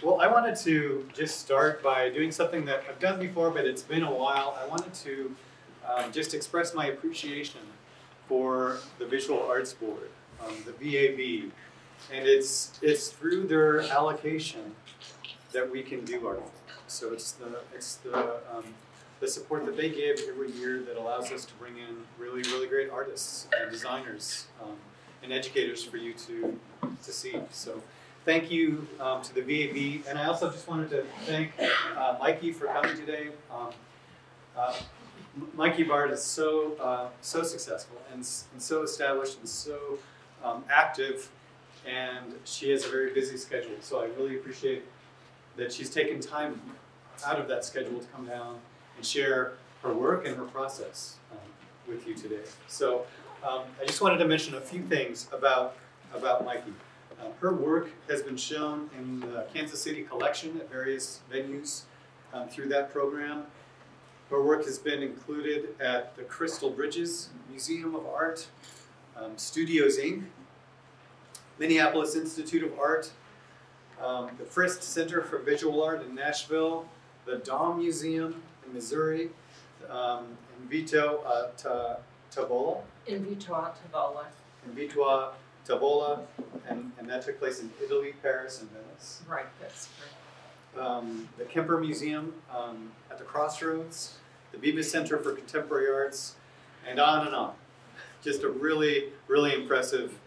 Well, I wanted to just start by doing something that I've done before, but it's been a while. I wanted to just express my appreciation for the Visual Arts Board, the VAB, and it's through their allocation that we can do art. So it's the support that they give every year that allows us to bring in really, really great artists and designers and educators for you to see. So thank you to the VAB, and I also just wanted to thank Miki for coming today. Miki Baird is so successful and so established and so active, and she has a very busy schedule. So I really appreciate that she's taken time out of that schedule to come down and share her work and her process with you today. So I just wanted to mention a few things about Miki. Her work has been shown in the Kansas City collection at various venues through that program. Her work has been included at the Crystal Bridges Museum of Art, Studios Inc., Minneapolis Institute of Art, the Frist Center for Visual Art in Nashville, the Dahm Museum in Missouri, Invito Tavola. Invito Tavola, and that took place in Italy, Paris, and Venice. Right, that's correct. The Kemper Museum at the Crossroads, the Bemis Center for Contemporary Arts, and on and on. Just a really, really impressive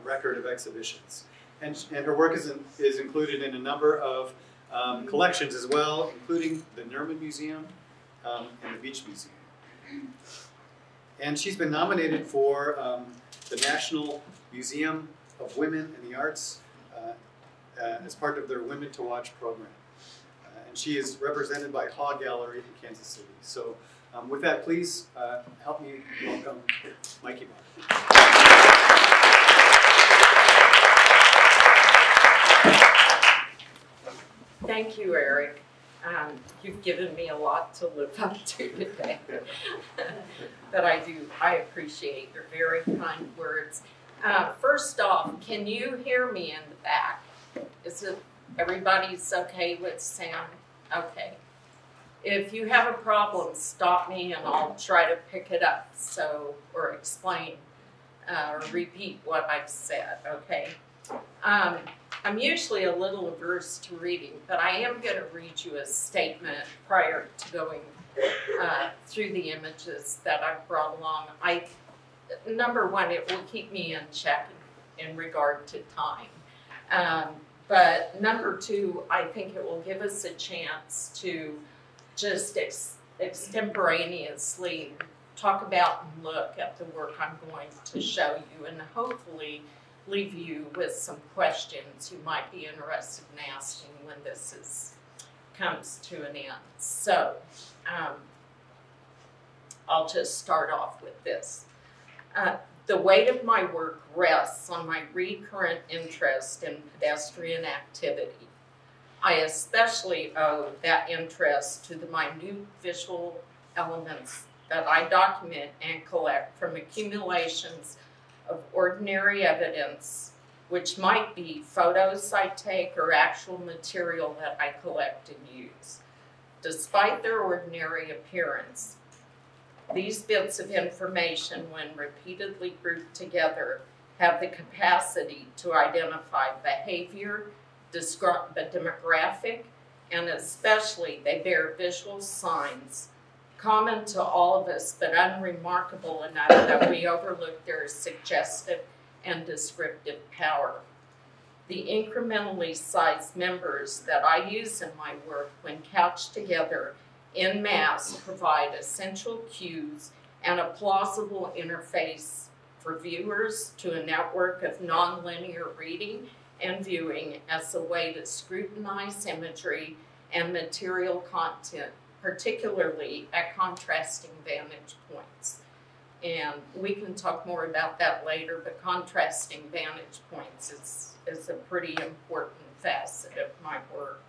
record of exhibitions. And her work is included in a number of collections as well, including the Nerman Museum and the Beach Museum. And she's been nominated for the National Museum of Women in the Arts as part of their Women to Watch program. And she is represented by Haw Gallery in Kansas City. So with that, please help me welcome Miki Baird. Thank you, Eric. You've given me a lot to live up to today. But I appreciate your very kind words. First off, can you hear me in the back? Everybody's okay with sound? Okay. If you have a problem, stop me and I'll try to pick it up, or explain or repeat what I've said, okay? I'm usually a little averse to reading, but I am going to read you a statement prior to going through the images that I've brought along. Number one, it will keep me in check in regard to time. But number two, I think it will give us a chance to just extemporaneously talk about and look at the work I'm going to show you, and hopefully leave you with some questions you might be interested in asking when this comes to an end. So I'll just start off with this. The weight of my work rests on my recurrent interest in pedestrian activity. I especially owe that interest to the minute visual elements that I document and collect from accumulations of ordinary evidence, which might be photos I take or actual material that I collect and use. Despite their ordinary appearance, these bits of information, when repeatedly grouped together, have the capacity to identify behavior, describe the demographic, and especially they bear visual signs common to all of us, but unremarkable enough that we overlook their suggestive and descriptive power. The incrementally sized members that I use in my work, when couched together en masse, provide essential cues and a plausible interface for viewers to a network of nonlinear reading and viewing as a way to scrutinize imagery and material content, particularly at contrasting vantage points. And we can talk more about that later, but contrasting vantage points is a pretty important facet of my work.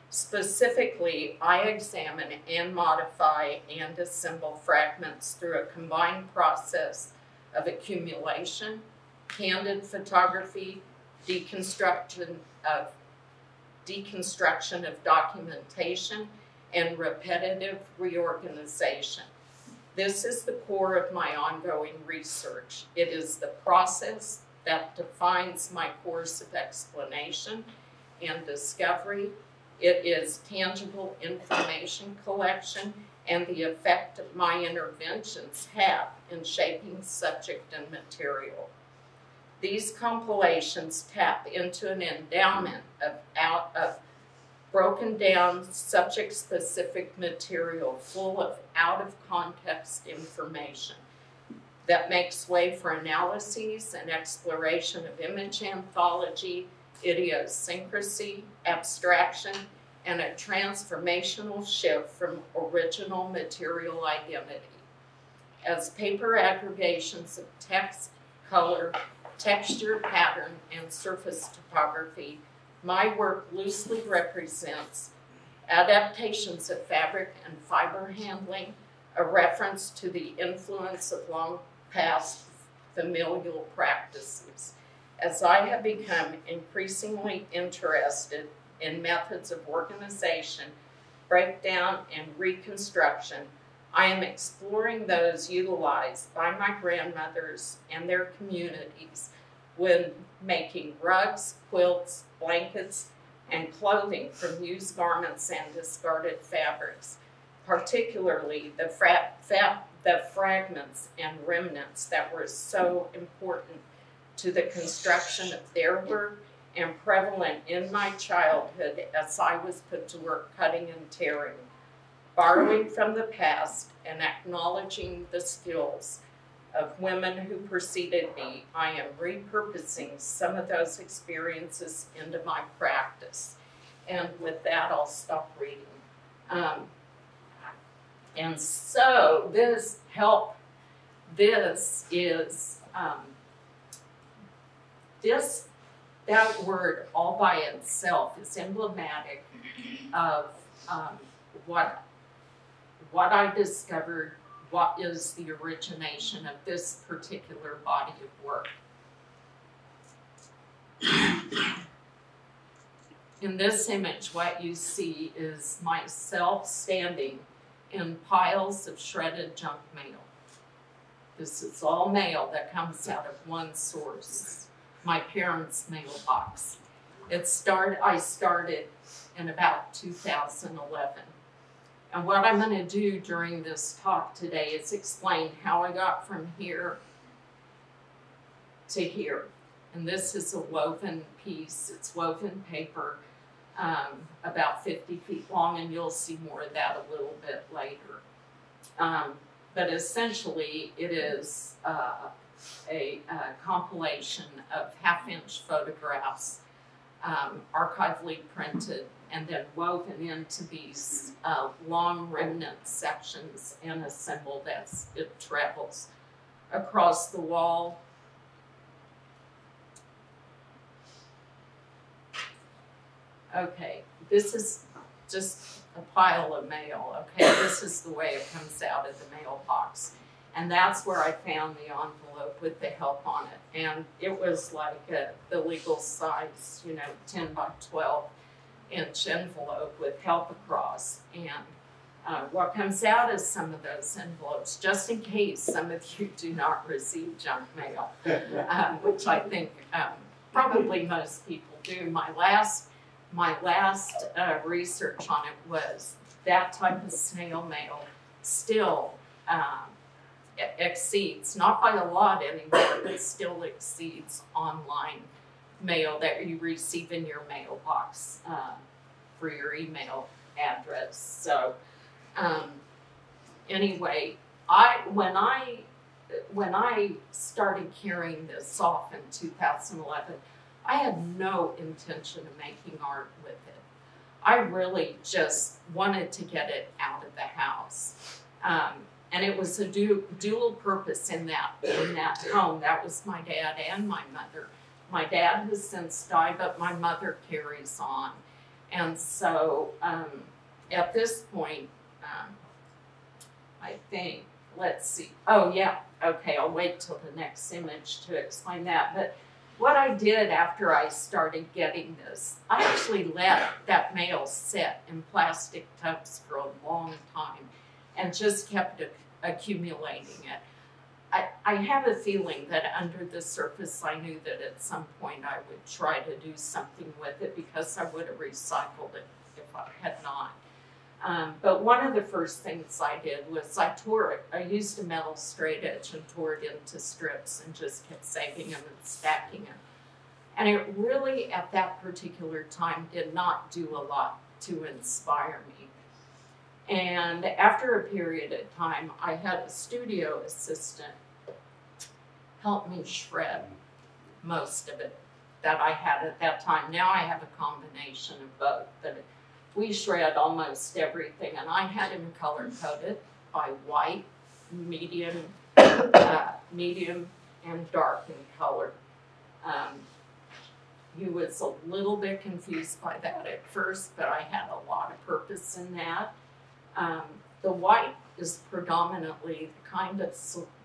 Specifically, I examine and modify and assemble fragments through a combined process of accumulation, candid photography, deconstruction of documentation, and repetitive reorganization. This is the core of my ongoing research. It is the process that defines my course of explanation and discovery. It is tangible information collection and the effect that my interventions have in shaping subject and material. These compilations tap into an endowment of broken down subject-specific material full of out-of-context information that makes way for analyses and exploration of image anthology, idiosyncrasy, abstraction, and a transformational shift from original material identity. As paper aggregations of text, color, texture, pattern, and surface topography, my work loosely represents adaptations of fabric and fiber handling, a reference to the influence of long past familial practices. As I have become increasingly interested in methods of organization, breakdown, and reconstruction, I am exploring those utilized by my grandmothers and their communities when making rugs, quilts, blankets, and clothing from used garments and discarded fabrics, particularly the fragments and remnants that were so important to the construction of their work and prevalent in my childhood as I was put to work cutting and tearing. Borrowing from the past and acknowledging the skills of women who preceded me, I am repurposing some of those experiences into my practice. And with that, I'll stop reading. And so that word all by itself is emblematic of what I discovered, what is the origination of this particular body of work. In this image, what you see is myself standing in piles of shredded junk mail. This is all mail that comes out of one source, my parents' mailbox. I started in about 2011. And what I'm going to do during this talk today is explain how I got from here to here. And this is a woven piece. It's woven paper, about 50 feet long, and you'll see more of that a little bit later. But essentially, it is a compilation of half-inch photographs, archivally printed, and then woven into these long remnant sections and assembled as it travels across the wall. Okay, this is just a pile of mail, okay? This is the way it comes out of the mailbox. And that's where I found the envelope with the help on it. And it was like the legal size, 10 by 12 inch envelope with help across. And what comes out is some of those envelopes, just in case some of you do not receive junk mail, which I think probably most people do. My last research on it was that type of snail mail still exceeds, not by a lot anymore, but still exceeds online mail that you receive in your mailbox for your email address. So anyway, when I started carrying this off in 2011, I had no intention of making art with it. I really just wanted to get it out of the house. And it was a dual purpose in that home. That was my dad and my mother. My dad has since died, but my mother carries on. And so at this point, I think, let's see. Oh yeah, okay, I'll wait till the next image to explain that. But what I did after I started getting this, I actually let that mail sit in plastic tubs for a long time and just kept accumulating it. I have a feeling that under the surface I knew that at some point I would try to do something with it because I would have recycled it if I had not. But one of the first things I did was I tore it. I used a metal straight edge and tore it into strips and just kept saving them and stacking them. And it really, at that particular time, did not do a lot to inspire me. And after a period of time, I had a studio assistant help me shred most of it that I had at that time. Now I have a combination of both, but we shred almost everything, and I had him color coded by white, medium, medium, and dark in color. He was a little bit confused by that at first, but I had a lot of purpose in that. The white is predominantly the kind of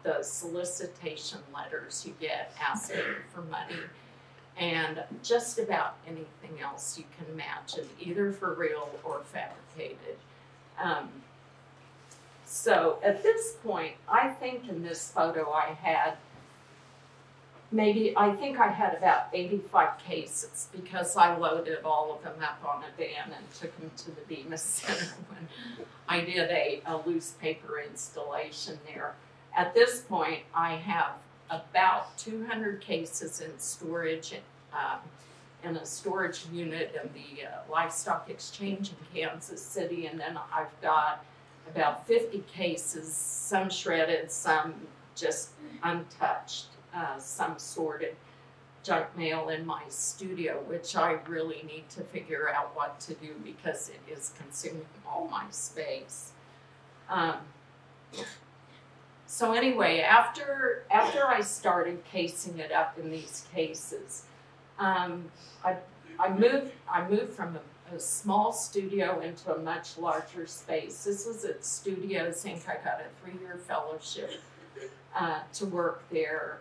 the solicitation letters you get asking for money, and just about anything else you can imagine, either for real or fabricated. So at this point, I think in this photo I had I think I had about 85 cases because I loaded all of them up on a van and took them to the Bemis Center when I did a loose paper installation there. At this point, I have about 200 cases in storage in a storage unit in the Livestock Exchange in Kansas City, and then I've got about 50 cases, some shredded, some just untouched, some sorted junk mail in my studio, which I really need to figure out what to do because it is consuming all my space. So anyway, after I started casing it up in these cases, I moved from a small studio into a much larger space. This was at Studios Inc. I got a 3-year fellowship to work there.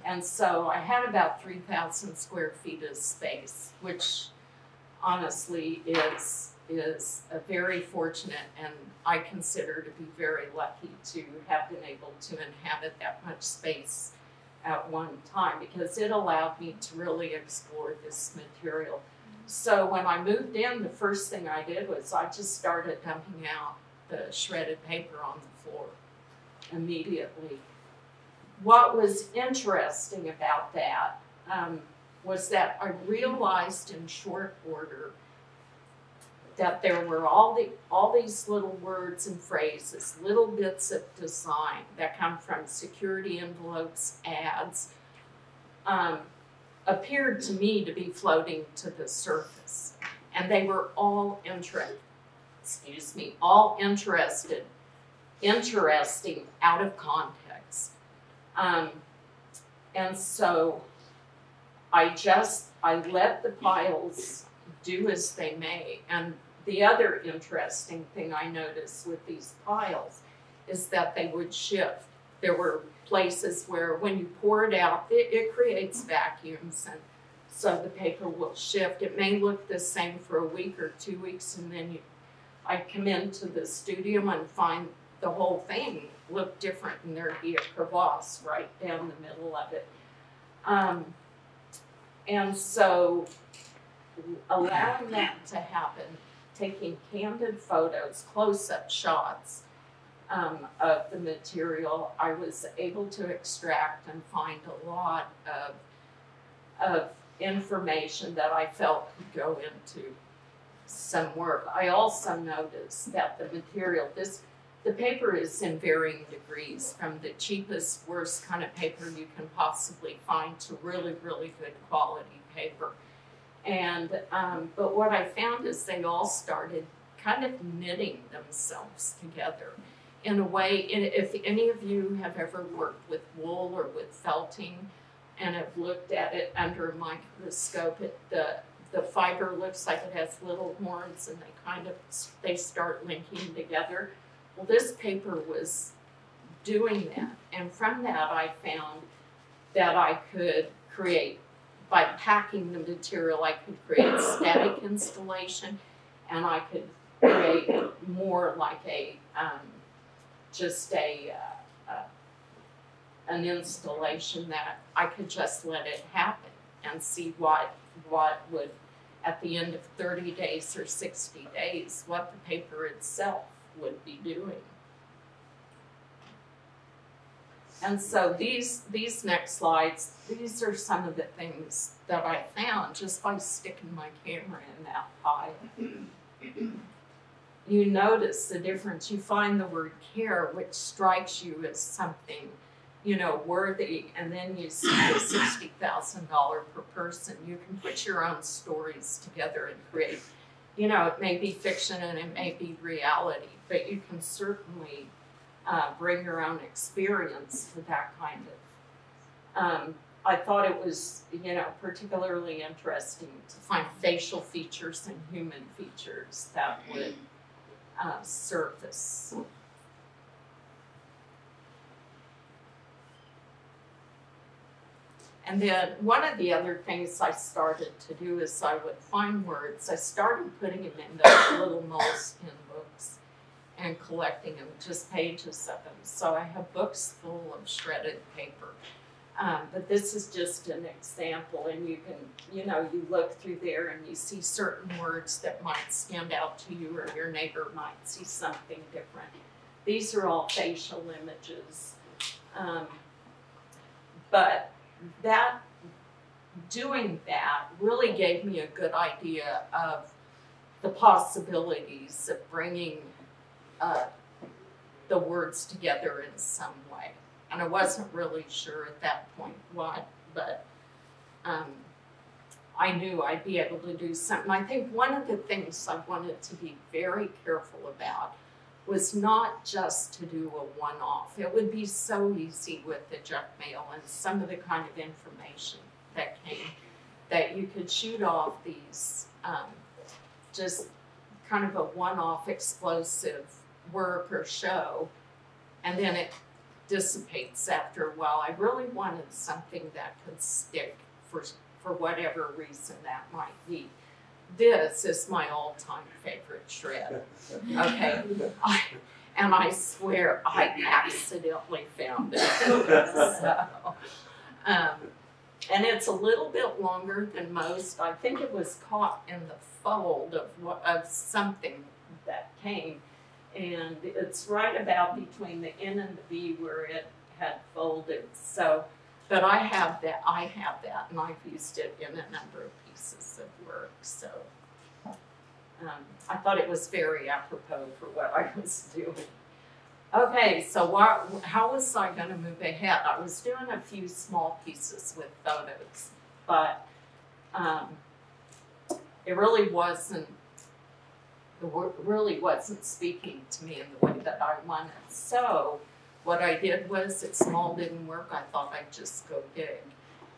And so I had about 3,000 square feet of space, which honestly is a very fortunate, and I consider to be very lucky to have been able to inhabit that much space at one time, because it allowed me to really explore this material. So when I moved in, the first thing I did was I just started dumping out the shredded paper on the floor immediately. What was interesting about that was that I realized in short order that there were all these little words and phrases, little bits of design that come from security envelopes, ads, appeared to me to be floating to the surface. And they were all interesting out of context. And so I let the piles do as they may. And the other interesting thing I noticed with these piles is that they would shift. There were places where when you pour it out, it creates vacuums, and so the paper will shift. It may look the same for a week or 2 weeks, and then I come into the studio and find the whole thing look different, and there'd be a crevasse right down the middle of it. And so allowing that to happen, taking candid photos, close-up shots of the material, I was able to extract and find a lot of information that I felt could go into some work. I also noticed that the material, the paper is in varying degrees, from the cheapest, worst kind of paper you can possibly find to really, really good quality paper. And but what I found is they all started kind of knitting themselves together in a way. If any of you have ever worked with wool or with felting and have looked at it under a microscope, the fiber looks like it has little horns, and they start linking together. Well, this paper was doing that, and from that I found that I could create, by packing the material, I could create static installation, and I could create more like a, just an installation that I could just let it happen and see what would, at the end of 30 days or 60 days, what the paper itself would be doing. And so these next slides, these are some of the things that I found just by sticking my camera in that pile. You notice the difference. You find the word care, which strikes you as something, you know, worthy, and then you see the $60,000 per person. You can put your own stories together and create, you know, it may be fiction and it may be reality, but you can certainly bring your own experience to that kind of. I thought it was, you know, particularly interesting to find facial features and human features that would surface. And then one of the other things I started to do is I would find words. I started putting them in those little moleskin books and collecting them, just pages of them. So I have books full of shredded paper. But this is just an example, and you can, you know, you look through there and you see certain words that might stand out to you, or your neighbor might see something different. These are all facial images. But doing that really gave me a good idea of the possibilities of bringing the words together in some way. And I wasn't really sure at that point what, but I knew I'd be able to do something. I think one of the things I wanted to be very careful about was not just to do a one-off. It would be so easy with the junk mail and some of the kind of information that came, that you could shoot off these just kind of a one-off explosive work or show, and then it dissipates after a while. I really wanted something that could stick for whatever reason that might be. This is my all-time favorite shred. Okay, and I swear I accidentally found it. So, and it's a little bit longer than most. I think it was caught in the fold of something that came, and it's right about between the N and the V where it had folded. So, but I have that, and I've used it in a number of pieces of work. So I thought it was very apropos for what I was doing. Okay, so how was I going to move ahead? I was doing a few small pieces with photos, but it really wasn't speaking to me in the way that I wanted. So what I did was, it small didn't work. I thought I'd just go big.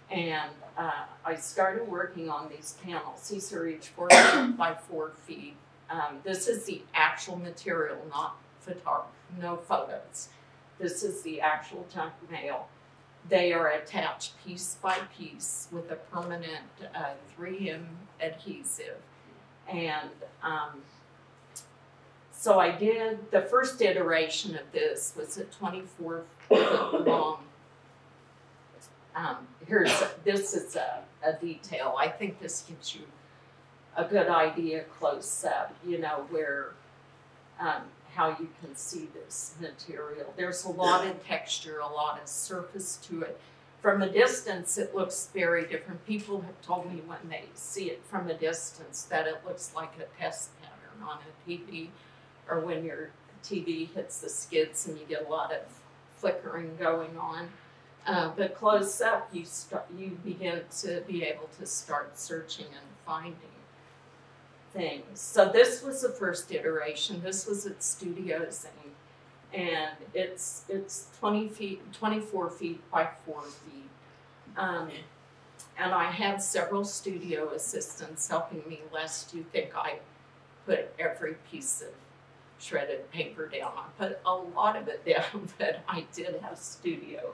And I started working on these panels. These are each 4 feet by 4 feet. This is the actual material, not no photos. This is the actual junk mail. They are attached piece by piece with a permanent 3M adhesive. And so I did, the first iteration of this was a 24 foot long. This is a detail. I think this gives you a good idea close up, you know, where, how you can see this material. There's a lot of texture, a lot of surface to it. From a distance, it looks very different. People have told me when they see it from a distance that it looks like a test pattern on a TV, or when your TV hits the skids and you get a lot of flickering going on. But close up, you begin to be able to start searching and finding things. So this was the first iteration. This was at Studio Zane, and it's 24 feet by 4 feet. And I had several studio assistants helping me, lest you think I put every piece of shredded paper down. I put a lot of it down, but I did have studio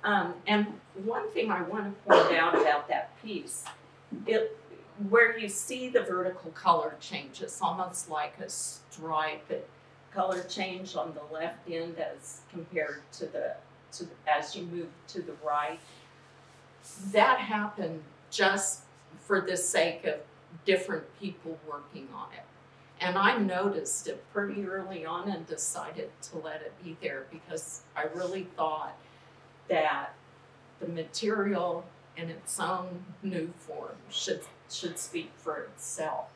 And one thing I want to point out about that piece, where you see the vertical color change, it's almost like a stripe color change on the left end as compared to as you move to the right. That happened just for the sake of different people working on it. And I noticed it pretty early on and decided to let it be there because I really thought that the material in its own new form should speak for itself.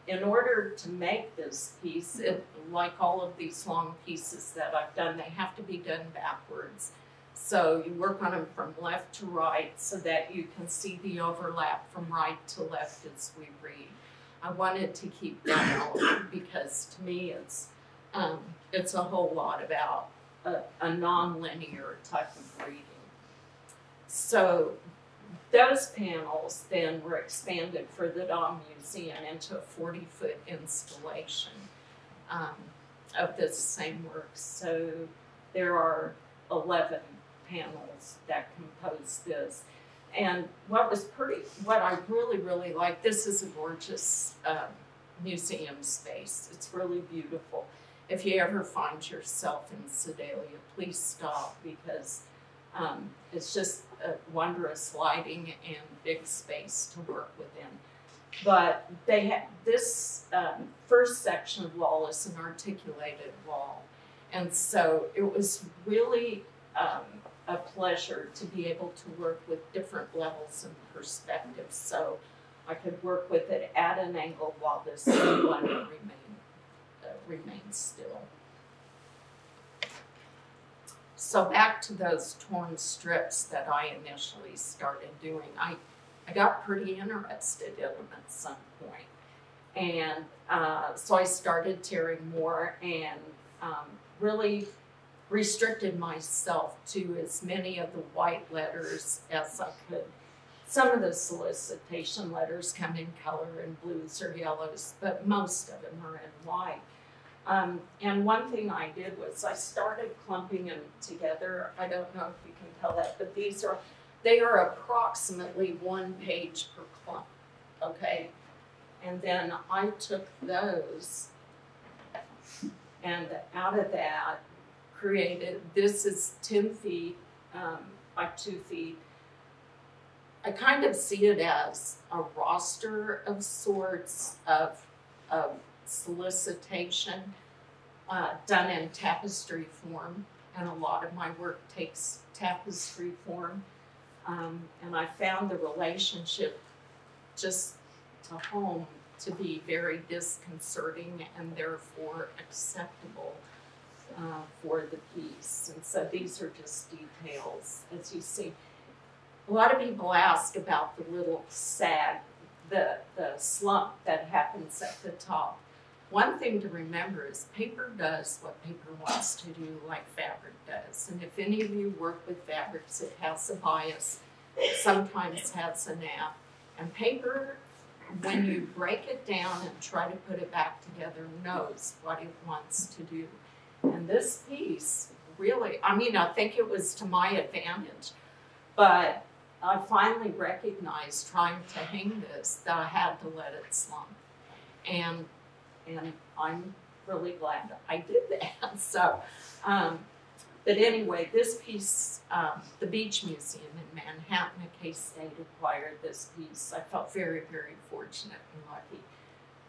In order to make this piece, like all of these long pieces that I've done, they have to be done backwards. So you work on them from left to right so that you can see the overlap from right to left as we read. I wanted to keep that element because to me it's a whole lot about a non-linear type of reading. So those panels then were expanded for the Dom Museum into a 40-foot installation of this same work. So there are 11 panels that compose this. And what I really, really like, this is a gorgeous museum space. It's really beautiful. If you ever find yourself in Sedalia, please stop because it's just a wondrous lighting and big space to work within. But they have this first section of wall is an articulated wall. And so it was really a pleasure to be able to work with different levels and perspectives. So I could work with it at an angle while this one remains still. So back to those torn strips that I initially started doing. I got pretty interested in them at some point. And so I started tearing more and really restricted myself to as many of the white letters as I could. Some of the solicitation letters come in color in blues or yellows, but most of them are in white. And one thing I did was I started clumping them together. I don't know if you can tell that, but they are approximately 1 page per clump, okay? And then I took those and out of that created, this is 10 feet by 2 feet. I kind of see it as a roster of sorts of solicitation done in tapestry form, and a lot of my work takes tapestry form. And I found the relationship just to home to be very disconcerting and therefore acceptable for the piece. And so these are just details, as you see. A lot of people ask about the little sag, the slump that happens at the top. One thing to remember is paper does what paper wants to do, like fabric does. And if any of you work with fabrics, it has a bias, it sometimes has a nap. And paper, when you break it down and try to put it back together, knows what it wants to do. And this piece really, I mean, I think it was to my advantage, but I finally recognized trying to hang this that I had to let it slump. And I'm really glad I did that. So, but anyway, this piece, the Beach Museum in Manhattan at K-State acquired this piece. I felt very, very fortunate and lucky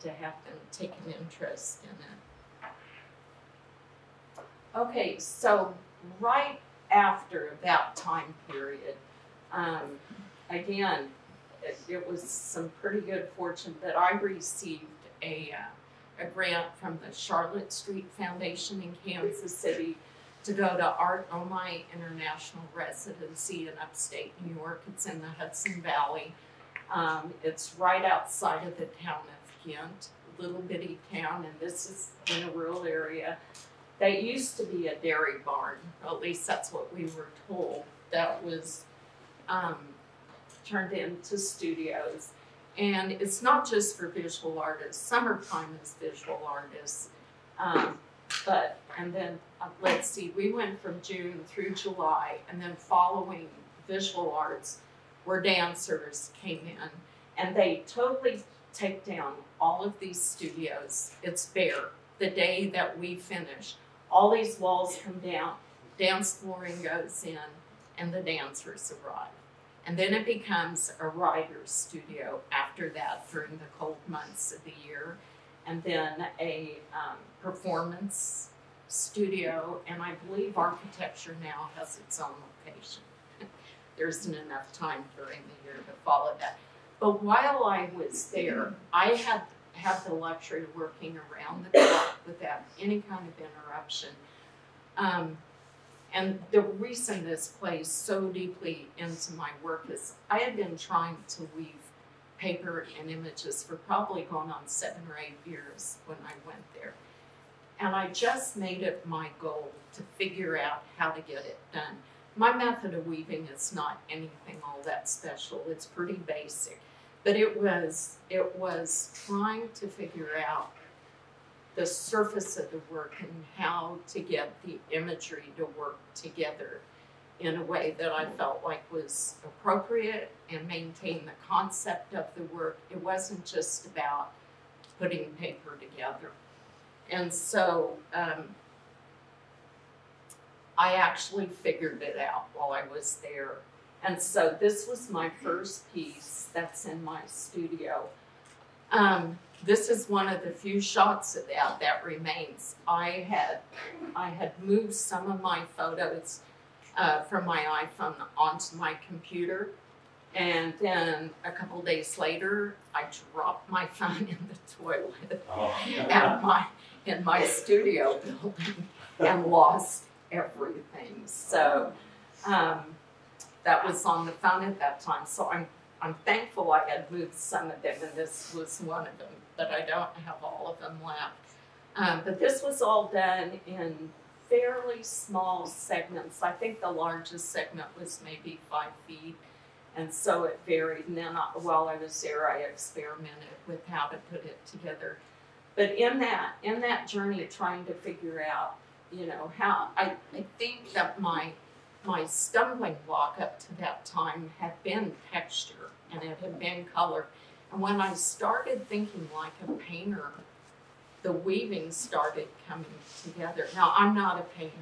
to have them take an interest in it. Okay, so right after that time period, again, it was some pretty good fortune that I received a grant from the Charlotte Street Foundation in Kansas City to go to Art OMI International Residency in upstate New York. It's in the Hudson Valley. It's right outside of the town of Ghent, a little bitty town, and this is in a rural area. That used to be a dairy barn, at least that's what we were told, that was turned into studios. And it's not just for visual artists. Summertime is visual artists. and then let's see, we went from June through July, and then following visual arts, where dancers came in, and they totally take down all of these studios. It's bare. The day that we finish, all these walls come down, dance flooring goes in, and the dancers arrive. And then it becomes a writer's studio after that during the cold months of the year, and then a performance studio, and I believe architecture now has its own location. There isn't enough time during the year to follow that. But while I was there, I had the luxury of working around the clock without any kind of interruption. And the reason this plays so deeply into my work is I had been trying to weave paper and images for probably going on 7 or 8 years when I went there. And I just made it my goal to figure out how to get it done. My method of weaving is not anything all that special. It's pretty basic. But it was trying to figure out the surface of the work and how to get the imagery to work together in a way that I felt like was appropriate and maintain the concept of the work. It wasn't just about putting paper together. And so I actually figured it out while I was there. And so this was my first piece that's in my studio. This is one of the few shots of that remains. I had moved some of my photos from my iPhone onto my computer, and then a couple days later, I dropped my phone in the toilet in my studio building and lost everything. So that was on the phone at that time. So I'm thankful I had moved some of them, and this was one of them, but I don't have all of them left. But this was all done in fairly small segments. I think the largest segment was maybe 5 feet, and so it varied. And then while I was there, I experimented with how to put it together. But in that journey, trying to figure out, how I think that my stumbling block up to that time had been texture, and it had been color. And when I started thinking like a painter, the weaving started coming together. Now, I'm not a painter,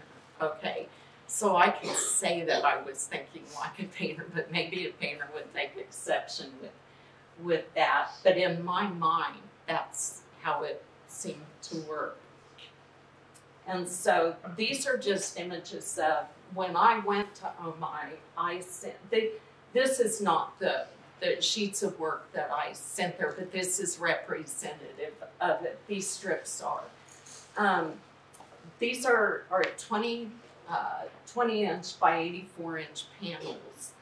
okay? So I can say that I was thinking like a painter, but maybe a painter would take exception with that. But in my mind, that's how it seemed to work. And so these are just images of when I went to OMI, this is not the sheets of work that I sent there, but this is representative of it. These strips are. These are 20 inch by 84 inch panels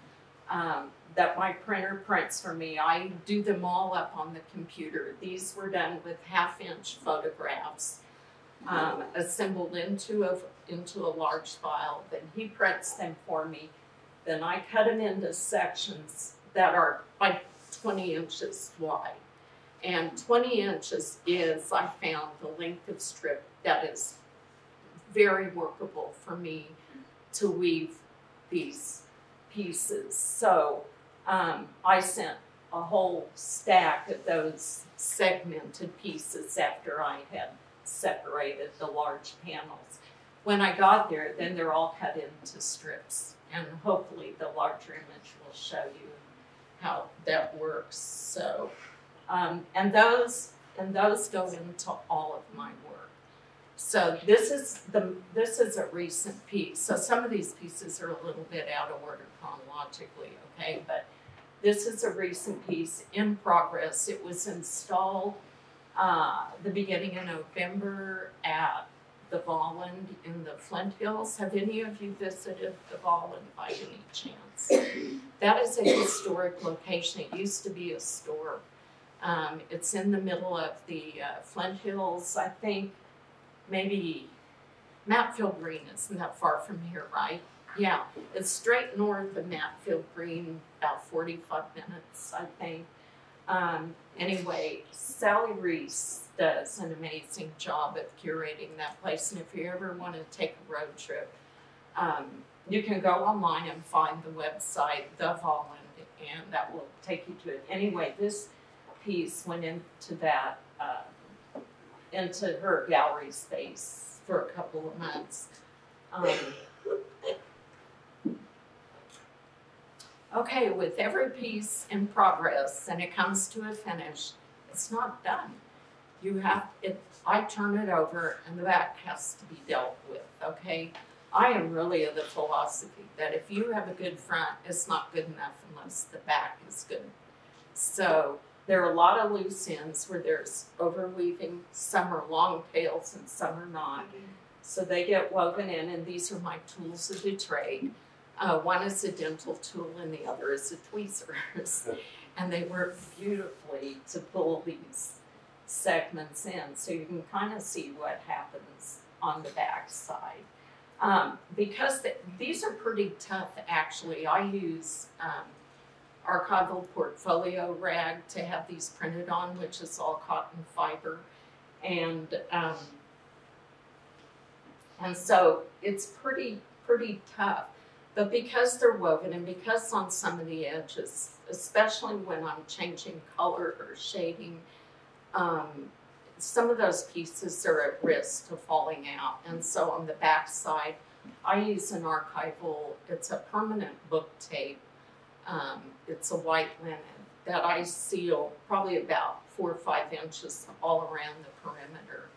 that my printer prints for me. I do them all up on the computer. These were done with 1/2 inch photographs. Assembled into a large file. Then he prints them for me. Then I cut them into sections that are like 20 inches wide. And 20 inches is, I found, the length of strip that is very workable for me to weave these pieces. So I sent a whole stack of those segmented pieces after I had separated the large panels. When I got there, then they're all cut into strips, and hopefully the larger image will show you how that works. So, and those go into all of my work. So this is a recent piece. So some of these pieces are a little bit out of order chronologically, okay? But this is a recent piece in progress. It was installed the beginning of November at the Volland in the Flint Hills. Have any of you visited the Volland by any chance? That is a historic location. It used to be a store. It's in the middle of the Flint Hills. I think maybe Matfield Green isn't that far from here, right? Yeah, it's straight north of Matfield Green, about 45 minutes, I think. Anyway, Sally Reese does an amazing job of curating that place. And if you ever want to take a road trip, you can go online and find the website, The Holland, and that will take you to it. Anyway, this piece went into that, into her gallery space for a couple of months. Okay, with every piece in progress and it comes to a finish, it's not done. You have it. I turn it over, and the back has to be dealt with. Okay, I am really of the philosophy that if you have a good front, it's not good enough unless the back is good. So there are a lot of loose ends where there's overweaving. Some are long tails and some are not. So they get woven in, and these are my tools of the trade. One is a dental tool and the other is a tweezers. And they work beautifully to pull these segments in, so you can kind of see what happens on the back side. Because these are pretty tough, actually. I use archival portfolio rag to have these printed on, which is all cotton fiber. And so it's pretty tough. But because they're woven and because on some of the edges, especially when I'm changing color or shading, some of those pieces are at risk of falling out. And so on the back side, I use an archival, it's a permanent book tape. It's a white linen that I seal probably about 4 or 5 inches all around the perimeter.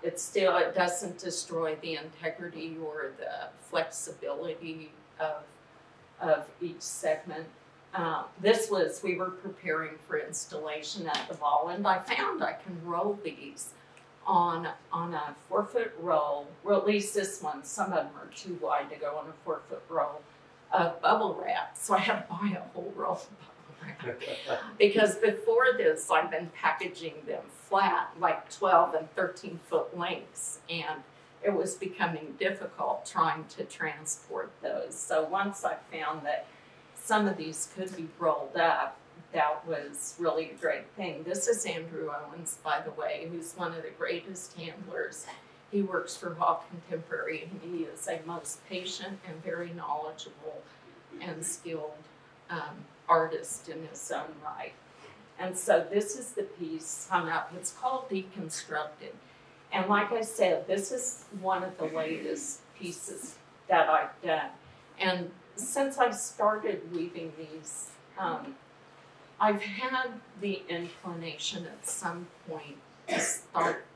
It doesn't destroy the integrity or the flexibility of each segment. We were preparing for installation at the ball, and I found I can roll these on a 4-foot roll, well, at least this one. Some of them are too wide to go on a 4-foot roll of bubble wrap, so I had to buy a whole roll of bubble wrap. Because before this, I've been packaging them flat, like 12 and 13-foot lengths, and it was becoming difficult trying to transport those. So once I found that some of these could be rolled up, that was really a great thing. This is Andrew Owens, by the way, who's one of the greatest handlers. He works for Hall Contemporary, and he is a most patient and very knowledgeable and skilled artist in his own right. And so this is the piece hung up. It's called Deconstructed. And like I said, this is one of the latest pieces that I've done. And since I started weaving these, I've had the inclination at some point to start,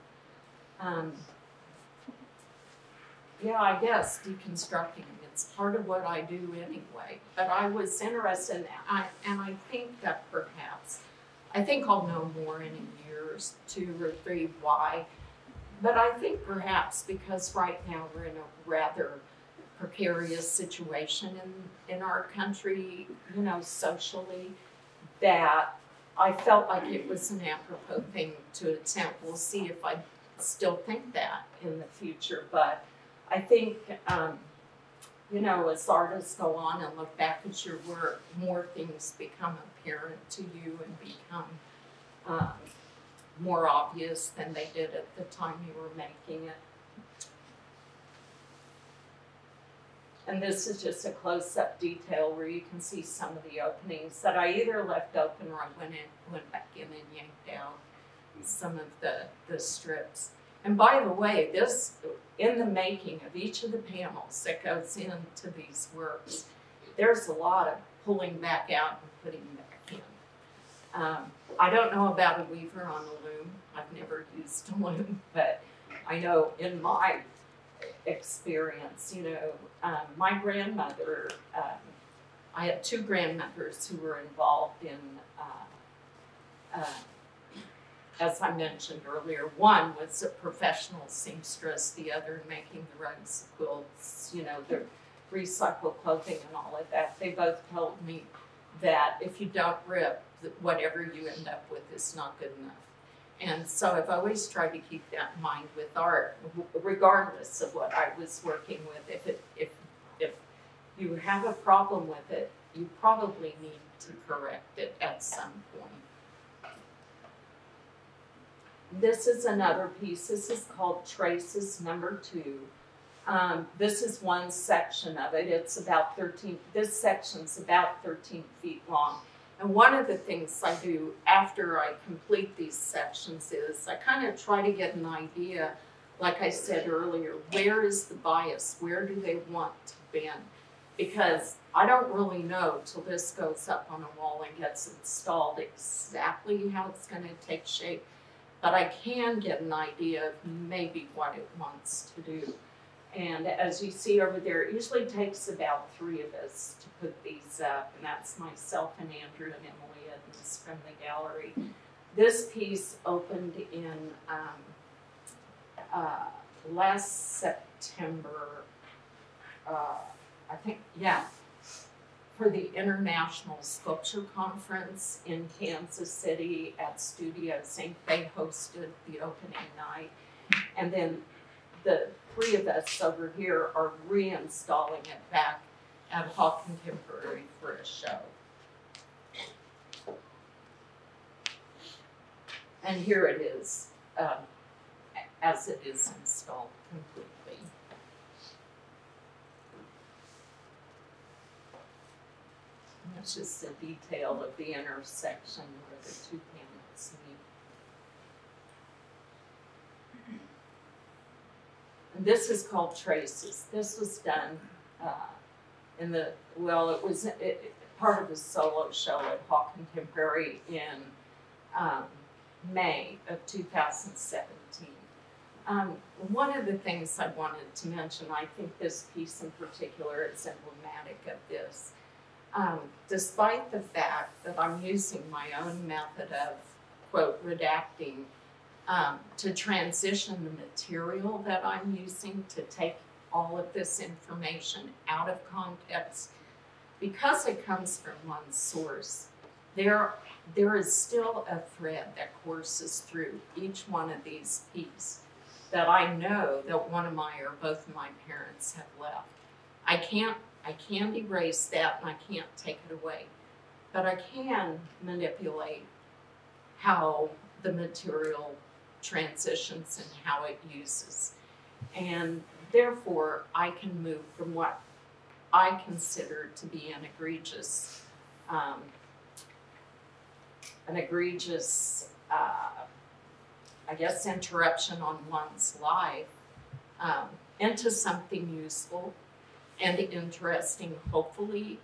I guess, deconstructing. It's part of what I do anyway. But I was interested, and I think that perhaps, I think I'll know more in a year, 2 or 3, why. But I think perhaps because right now we're in a rather precarious situation in our country, socially, that I felt like it was an apropos thing to attempt. We'll see if I still think that in the future. But I think, as artists go on and look back at your work, more things become apparent to you and become more obvious than they did at the time you were making it. And this is just a close-up detail where you can see some of the openings that I either left open or I went back in and yanked out some of the strips. And by the way, this, in the making of each of the panels that goes into these works, there's a lot of pulling back out and putting back in. I don't know about a weaver on a loom. I've never used a loom, but I know in my experience, my grandmother, I had 2 grandmothers who were involved in, as I mentioned earlier. One was a professional seamstress, the other making the rugs, quilts, the recycled clothing and all of that. They both told me that if you don't rip, whatever you end up with is not good enough. And so I've always tried to keep that in mind with art, regardless of what I was working with. If you have a problem with it, you probably need to correct it at some point. This is another piece. This is called Traces number 2. This is one section of it. It's about 13, this section's about 13 feet long. And one of the things I do after I complete these sections is I kind of try to get an idea, like I said earlier, where is the bias? Where do they want to bend? Because I don't really know till this goes up on a wall and gets installed exactly how it's going to take shape. But I can get an idea of maybe what it wants to do. And as you see over there, it usually takes about 3 of us to put these up, and that's myself and Andrew and Emily Edmonds from the gallery. This piece opened in last September, I think, yeah, for the International Sculpture Conference in Kansas City at Studio Zinc. They hosted the opening night, and then the 3 of us over here are reinstalling it back at Hawk Contemporary for a show. And here it is, as it is installed completely. And it's just a detail of the intersection where the 2 panels meet. And this is called Traces. This was done in the, well, it was part of a solo show at Hawk Contemporary in May of 2017. One of the things I wanted to mention, I think this piece in particular is emblematic of this. Despite the fact that I'm using my own method of, quote, redacting, to transition the material that I'm using to take all of this information out of context, because it comes from one source, there is still a thread that courses through each one of these pieces that I know that one of my or both of my parents have left. I can't erase that, and I can't take it away, but I can manipulate how the material transitions and how it uses. And therefore, I can move from what I consider to be an egregious, I guess, interruption on one's life into something useful and interesting, hopefully,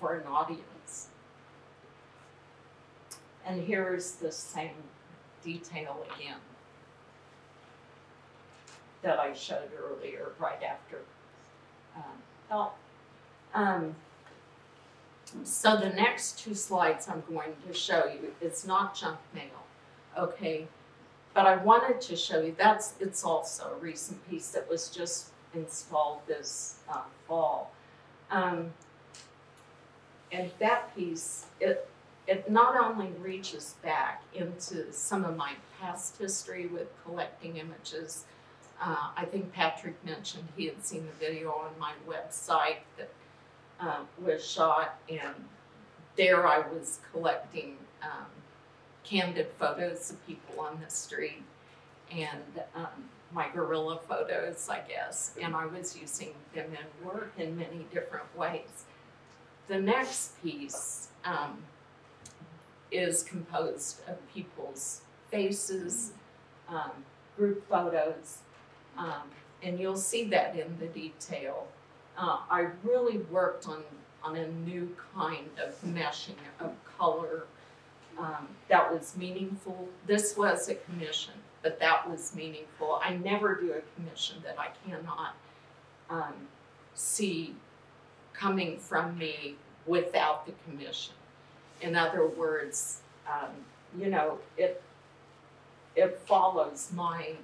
for an audience. And here's the same detail again that I showed earlier, right after so the next 2 slides I'm going to show you, it's not junk mail, okay? But I wanted to show you, it's also a recent piece that was just installed this fall. And that piece, it not only reaches back into some of my past history with collecting images. I think Patrick mentioned he had seen the video on my website that was shot, and there I was collecting candid photos of people on the street and my guerrilla photos, I guess, and I was using them in work in many different ways. The next piece is composed of people's faces, group photos, and you'll see that in the detail. I really worked on a new kind of meshing of color that was meaningful. This was a commission, but that was meaningful. I never do a commission that I cannot see coming from me without the commission. In other words, you know, it follows my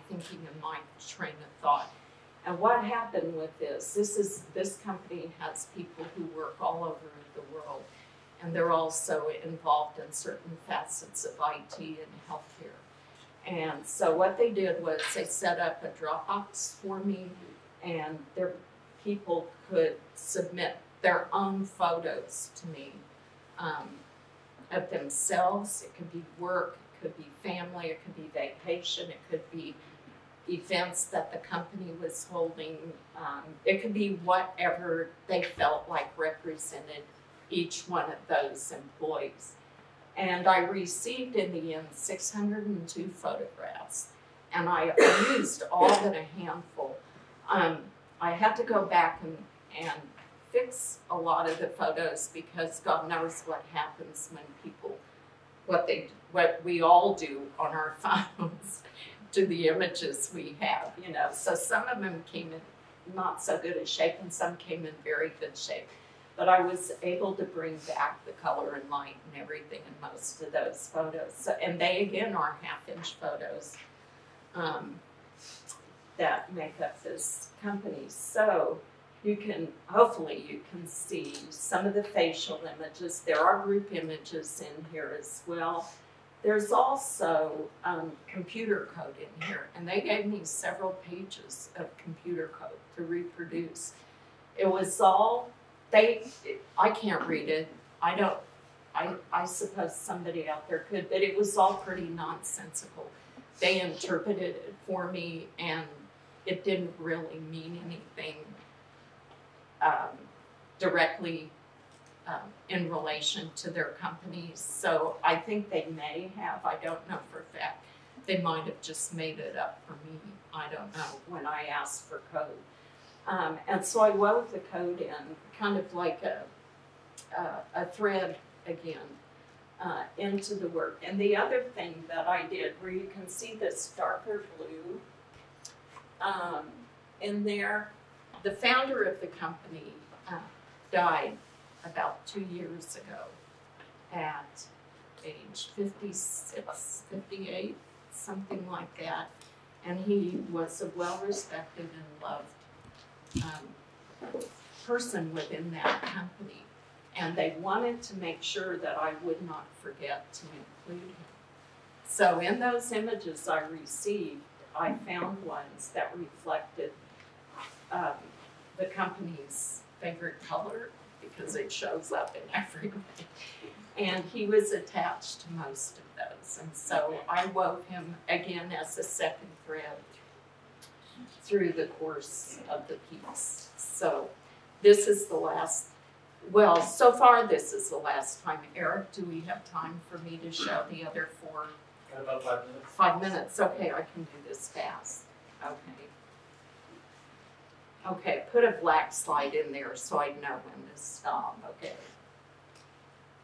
thinking and my train of thought. And what happened with this company has people who work all over the world, and they're also involved in certain facets of IT and healthcare. And so what they did was they set up a Dropbox for me, and their people could submit their own photos to me of themselves. It could be work, it could be family, it could be vacation, it could be events that the company was holding. It could be whatever they felt like represented each one of those employees. And I received in the end 602 photographs, and I used all but a handful. I had to go back and fix a lot of the photos because God knows what happens when people, what we all do on our phones to the images we have, you know. So some of them came in not so good a shape and some came in very good shape. But I was able to bring back the color and light and everything in most of those photos. So, and they, again, are half-inch photos that make up this company. So you can, hopefully you can see some of the facial images. There are group images in here as well. There's also computer code in here, and they gave me several pages of computer code to reproduce. It was all, I can't read it. I suppose somebody out there could, but it was all pretty nonsensical. They interpreted it for me, and it didn't really mean anything directly in relation to their companies. So I think they may have, I don't know for a fact, they might have just made it up for me. I don't know, when I asked for code. And so I wove the code in, kind of like a thread again, into the work. And the other thing that I did, where you can see this darker blue in there, the founder of the company died about 2 years ago at age 56, 58, something like that. And he was a well-respected and loved person within that company. And they wanted to make sure that I would not forget to include him. So in those images I received, I found ones that reflected the company's favorite color, because it shows up in everything. And he was attached to most of those. And so I wove him again as a second thread through the course of the piece. So this is the last, well, so far this is the last time. Eric, do we have time for me to show the other four? Got about 5 minutes. 5 minutes, okay, I can do this fast. Okay. Okay, put a black slide in there so I know when to stop, okay.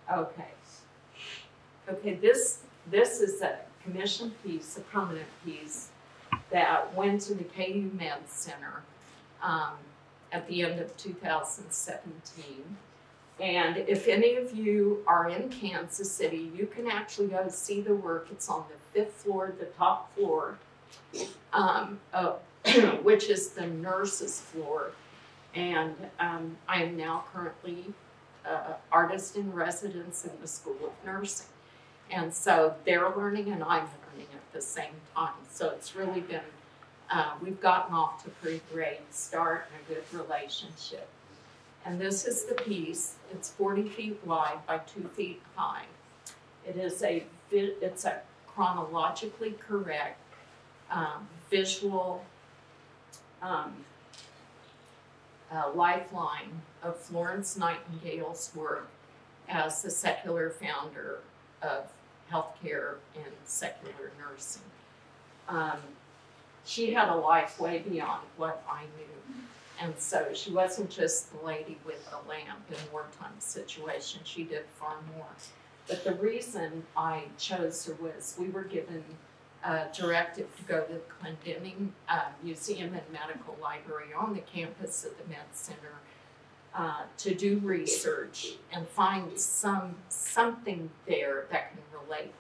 Okay. Okay, this is a commission piece, a permanent piece that went to the KU Med Center at the end of 2017. And if any of you are in Kansas City, you can actually go see the work. It's on the 5th floor, the top floor, which is the nurses' floor. And I am now currently artist in residence in the School of Nursing. And so they're learning and I'm learning at the same time. So it's really been, we've gotten off to a pretty great start and a good relationship. And this is the piece. It's 40 feet wide by 2 feet high. It's a chronologically correct visual lifeline of Florence Nightingale's work as the secular founder of healthcare and secular nursing. She had a life way beyond what I knew. And so she wasn't just the lady with the lamp in wartime situation. She did far more. But the reason I chose her was we were given a directive to go to the Clendening Museum and Medical Library on the campus of the Med Center to do research and find something there that can relate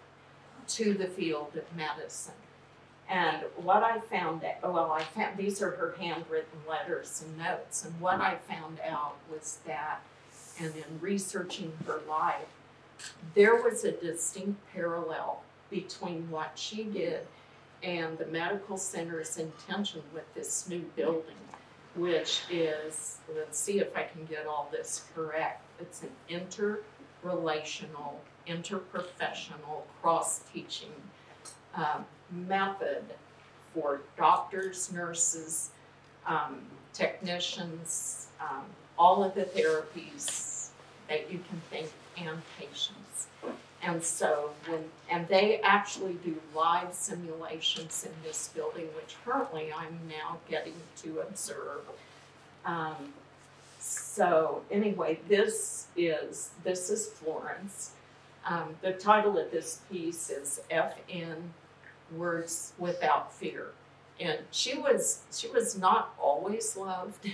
to the field of medicine. And what I found out, these are her handwritten letters and notes, and what I found out was that, and in researching her life, there was a distinct parallel between what she did and the medical center's intention with this new building, which is, let's see if I can get all this correct, it's an interrelational interprofessional cross-teaching method for doctors, nurses, technicians, all of the therapies that you can think, and patients. And so and they actually do live simulations in this building, which currently I'm now getting to observe. So anyway, this is Florence. The title of this piece is FN, Words Without Fear. And she was not always loved.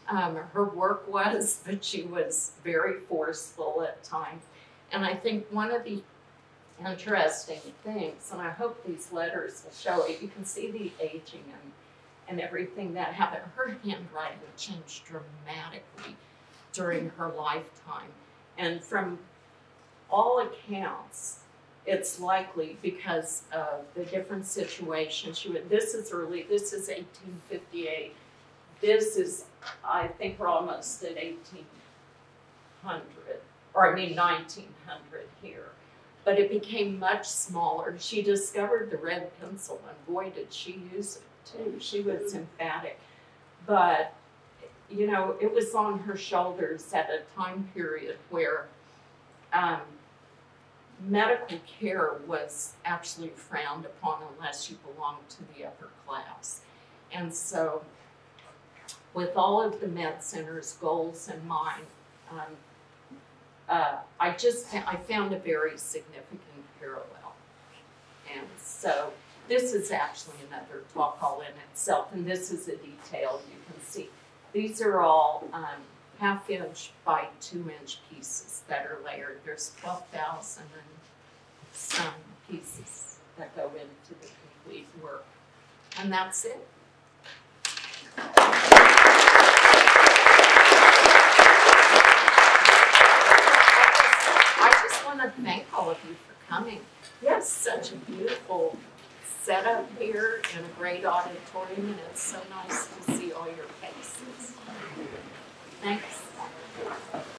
Her work was, but she was very forceful at times. And I think one of the interesting things, and I hope these letters will show it, you can see the aging and everything that happened. Her handwriting changed dramatically during her lifetime. And from all accounts, it's likely because of the different situations. This is 1858. This is, I think we're almost at 1900, or I mean 1900 here. But it became much smaller. She discovered the red pencil, and boy, did she use it too. She was emphatic. But, you know, it was on her shoulders at a time period where medical care was actually frowned upon unless you belonged to the upper class. And so, with all of the med center's goals in mind, I found a very significant parallel. And so this is actually another talk all in itself, and this is a detail you can see. These are all half-inch by 2-inch pieces that are layered. There's 12,000 and some pieces that go into the complete work. And that's it. To thank all of you for coming. We have such a beautiful setup here and a great auditorium, and it's so nice to see all your faces. Thanks.